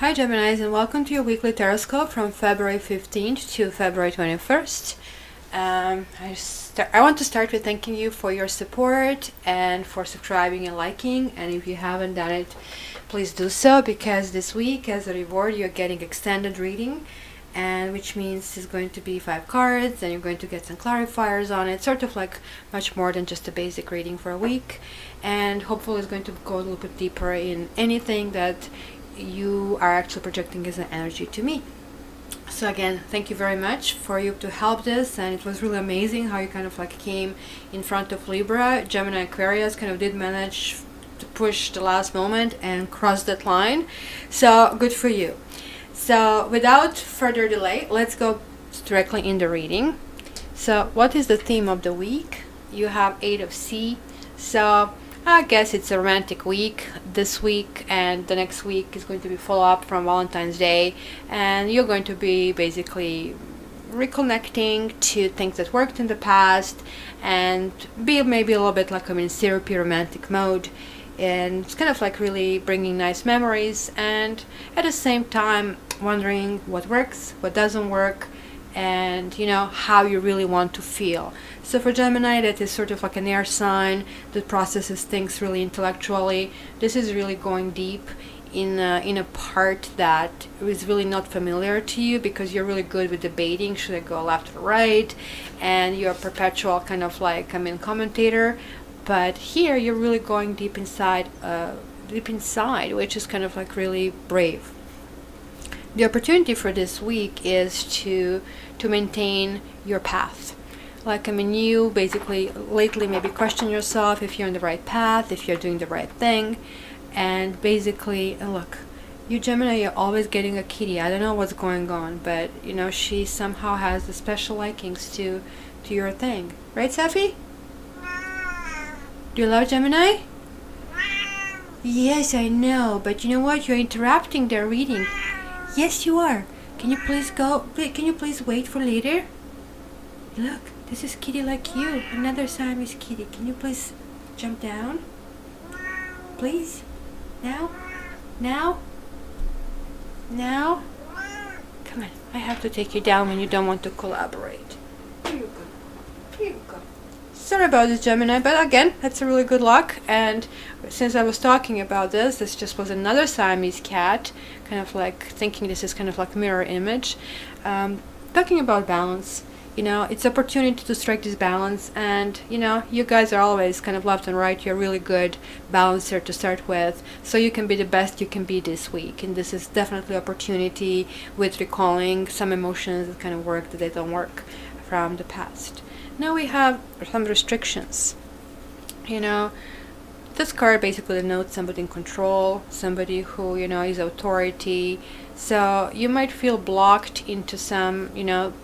Hi Geminis, and welcome to your weekly Taroscope from February 15th to February 21st. I want to start with thanking you for your support and for subscribing and liking, and if you haven't done it, please do so, because this week as a reward you're getting extended reading, and which means it's going to be 5 cards and you're going to get some clarifiers on it, sort of like much more than just a basic reading for a week, and hopefully it's going to go a little bit deeper in anything that you are actually projecting as an energy to me. So again, thank you very much for you to help this, and it was really amazing how you kind of like came in front of Libra. Gemini, Aquarius kind of did manage to push the last moment and cross that line, so good for you. So without further delay, let's go directly in the reading. So what is the theme of the week? You have 8 of C, so I guess it's a romantic week this week, and the next week is going to be follow-up from Valentine's Day, and you're going to be basically reconnecting to things that worked in the past and be maybe a little bit like in syrupy romantic mode, and it's kind of like really bringing nice memories, and at the same time wondering what works, what doesn't work, and how you really want to feel. So for Gemini, that is sort of like an air sign that processes things really intellectually. This is really going deep in a part that is really not familiar to you, because you're really good with debating, should I go left or right, and you're a perpetual kind of like commentator. But here you're really going deep inside, which is kind of like really brave. The opportunity for this week is to maintain your path. You basically lately maybe question yourself if you're on the right path, if you're doing the right thing, and basically, look, you Gemini, you're always getting a kitty. I don't know what's going on, but she somehow has the special likings to your thing, right, Safi? Do you love Gemini? Yes, I know, but you know what? You're interrupting their reading. Yes, you are. Can you please go? Can you please wait for later? Look, this is kitty like you. Another Siamese kitty. Can you please jump down? Please? Now? Now? Now? Come on. I have to take you down when you don't want to collaborate. Here you go. Here you go. Sorry about this, Gemini, but again, that's a really good luck. And since I was talking about this just was another Siamese cat, kind of like thinking this is kind of like mirror image. Talking about balance, it's opportunity to strike this balance, and you guys are always kind of left and right. You're a really good balancer to start with, so you can be the best you can be this week, and this is definitely opportunity with recalling some emotions that kind of work that they don't work from the past. Now we have some restrictions. This card basically denotes somebody in control, somebody who, is authority. So you might feel blocked into some,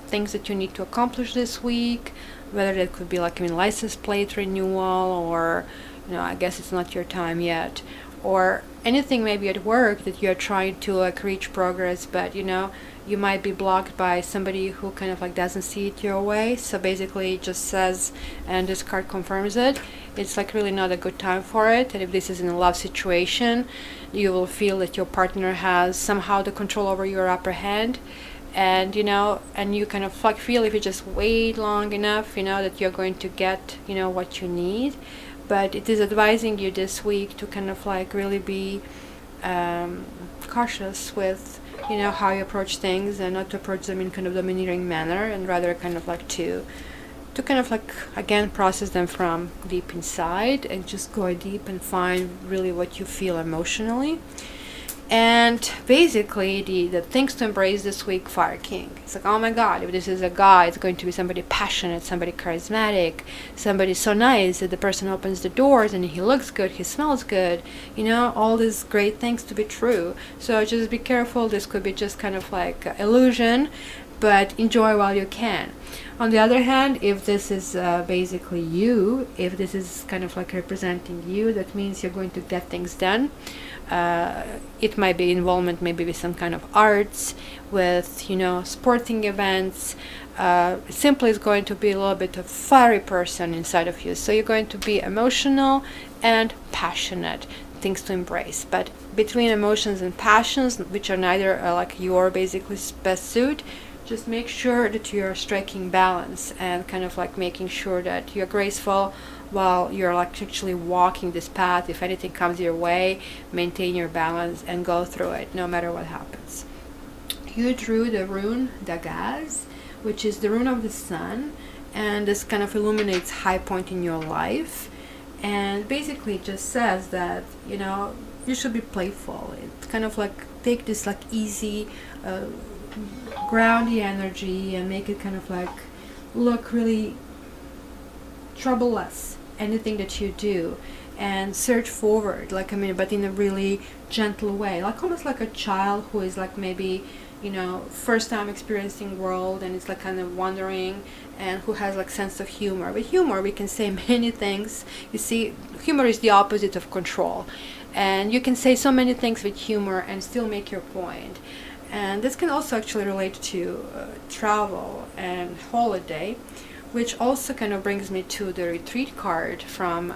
things that you need to accomplish this week, whether that could be like license plate renewal, or, I guess it's not your time yet, or anything maybe at work that you're trying to reach progress, but you might be blocked by somebody who kind of like doesn't see it your way. So basically it just says, and this card confirms it, it's like really not a good time for it. And if this is in a love situation, you will feel that your partner has somehow the control over your upper hand, and and you kind of like feel if you just wait long enough, that you're going to get what you need. But it is advising you this week to kind of like really be cautious with how you approach things, and not to approach them in kind of domineering manner, and rather kind of like to kind of like again process them from deep inside, and just go deep and find really what you feel emotionally. And basically the things to embrace this week, Fire King. It's like, oh my god, if this is a guy, it's going to be somebody passionate, somebody charismatic, somebody so nice that the person opens the doors and he looks good, he smells good, all these great things to be true. So just be careful. This could be just kind of like illusion, but enjoy while you can. On the other hand, if this is basically you, if this is kind of like representing you, that means you're going to get things done. It might be involvement maybe with some kind of arts, with sporting events. Simply is going to be a little bit of fiery person inside of you, so you're going to be emotional and passionate. things to embrace. But between emotions and passions, which are neither like your basically best suit, just make sure that you're striking balance and kind of like making sure that you're graceful while you're like actually walking this path. If anything comes your way, maintain your balance and go through it no matter what happens. You drew the rune Dagaz, which is the rune of the sun, and this kind of illuminates high point in your life, and basically just says that, you know, you should be playful. It's kind of like take this like easy groundy energy and make it kind of like look really troubleless, anything that you do, and search forward, like, I mean, but in a really gentle way, like almost like a child who is like maybe, you know, first time experiencing world and it's like kind of wondering, and who has like sense of humor. With humor we can say many things. You see, humor is the opposite of control, and you can say so many things with humor and still make your point. And this can also actually relate to travel and holiday, which also kind of brings me to the retreat card from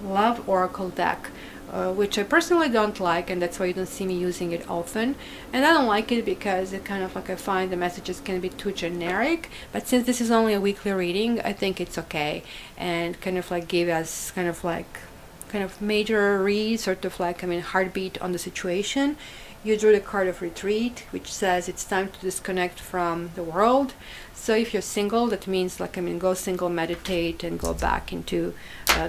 Love Oracle deck, which I personally don't like, and that's why you don't see me using it often. And I don't like it because it kind of like, I find the messages can be too generic, but since this is only a weekly reading, I think it's okay, and kind of like give us kind of major read, sort of like, I mean, heartbeat on the situation. You drew the card of retreat, which says it's time to disconnect from the world. So if you're single, that means like, I mean, go single, meditate, and go back into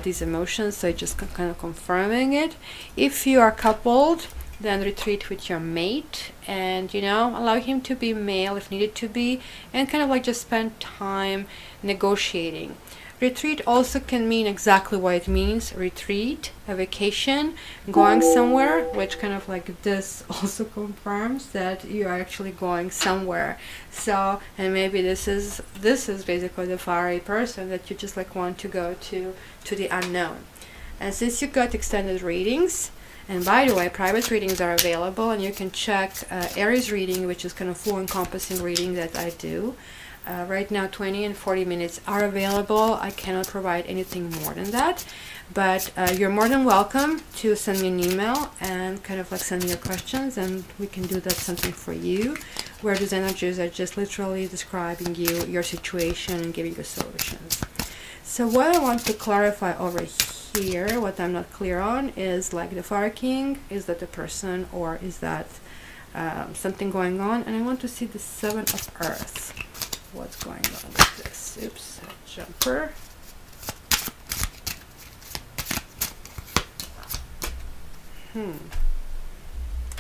these emotions. So just kind of confirming it. If you are coupled, then retreat with your mate, and, you know, allow him to be male if needed to be, and kind of like just spend time negotiating. Retreat also can mean exactly what it means, retreat, a vacation, going somewhere, which kind of like this also confirms that you are actually going somewhere. So, and maybe this is basically the fiery person that you just like want to go to the unknown. And since you got extended readings, and by the way, private readings are available, and you can check Aries reading, which is kind of full encompassing reading that I do. Right now 20 and 40 minutes are available. I cannot provide anything more than that, but you're more than welcome to send me an email and kind of like send me your questions, and we can do that something for you, where these energies are just literally describing your situation and giving you solutions. So what I want to clarify over here, what I'm not clear on, is like the Fire King, is that a person or is that something going on? And I want to see the Seven of Earth. What's going on with this? Oops, jumper.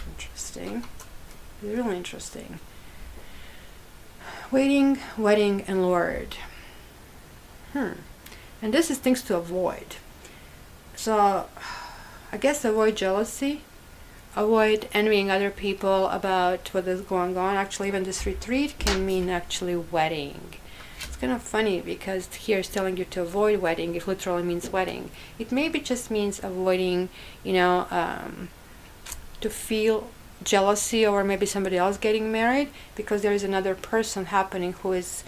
Interesting. Really interesting. Waiting, wedding, and lured. And this is things to avoid. So, I guess avoid jealousy. Avoid envying other people about what is going on. Actually, even this retreat can mean actually wedding. It's kind of funny because here it's telling you to avoid wedding. It literally means wedding. It maybe just means avoiding, you know, to feel jealousy over maybe somebody else getting married, because there is another person happening who is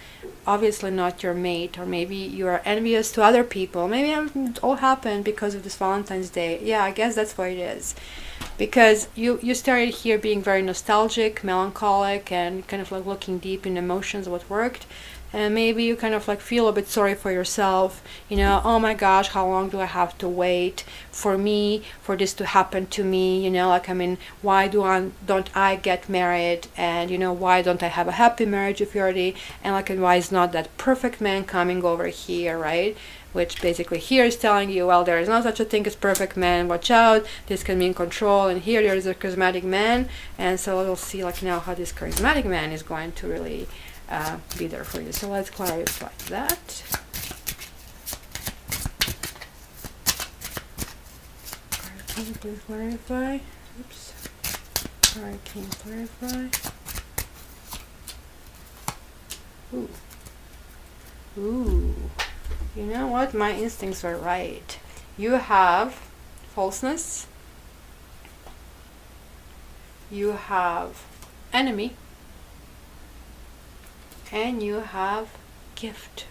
obviously not your mate, or maybe you are envious to other people. Maybe it all happened because of this Valentine's Day. Yeah, I guess that's what it is. Because you started here being very nostalgic, melancholic, and kind of like looking deep in emotions, what worked. And maybe you kind of like feel a bit sorry for yourself, you know, oh my gosh, how long do I have to wait for this to happen to me, you know, like, I mean, why don't I get married, and, you know, why don't I have a happy marriage if you already, and like, and why is not that perfect man coming over here, right? Which basically here is telling you, well, there is no such a thing as perfect man, watch out, this can mean control, and here there is a charismatic man, and so we'll see like now how this charismatic man is going to really be there for you. So let's clarify that. Can you please clarify? Oops. Alright, can you clarify? Ooh. Ooh. You know what? My instincts were right. You have falseness. You have enemy. And you have gift.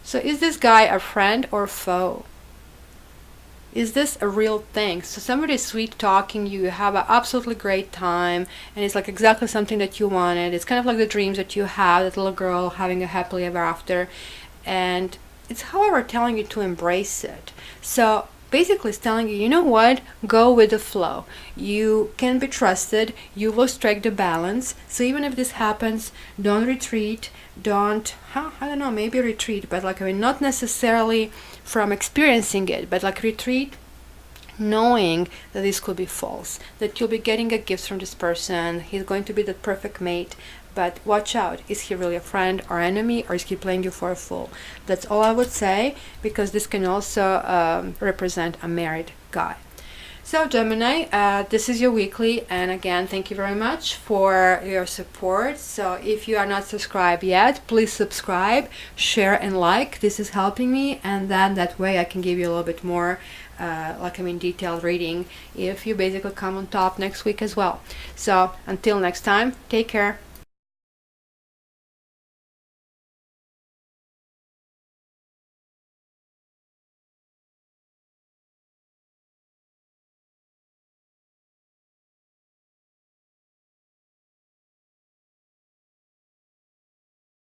So is this guy a friend or foe? is this a real thing? So somebody is sweet talking you have an absolutely great time, and it's like exactly something that you wanted. It's kind of like the dreams that you have, that little girl having a happily ever after, and it's however telling you to embrace it. So basically it's telling you, you know what, go with the flow. You can be trusted, you will strike the balance. So even if this happens, don't retreat, don't, I don't know, maybe retreat, but like, I mean, not necessarily from experiencing it, but like retreat knowing that this could be false, that you'll be getting a gift from this person, he's going to be the perfect mate, but watch out, is he really a friend or enemy, or is he playing you for a fool? That's all I would say, because this can also represent a married guy. So Gemini, this is your weekly, and again, thank you very much for your support. So if you are not subscribed yet, please subscribe, share and like. This is helping me, and then that way I can give you a little bit more detailed reading if you basically come on top next week as well. So until next time, take care.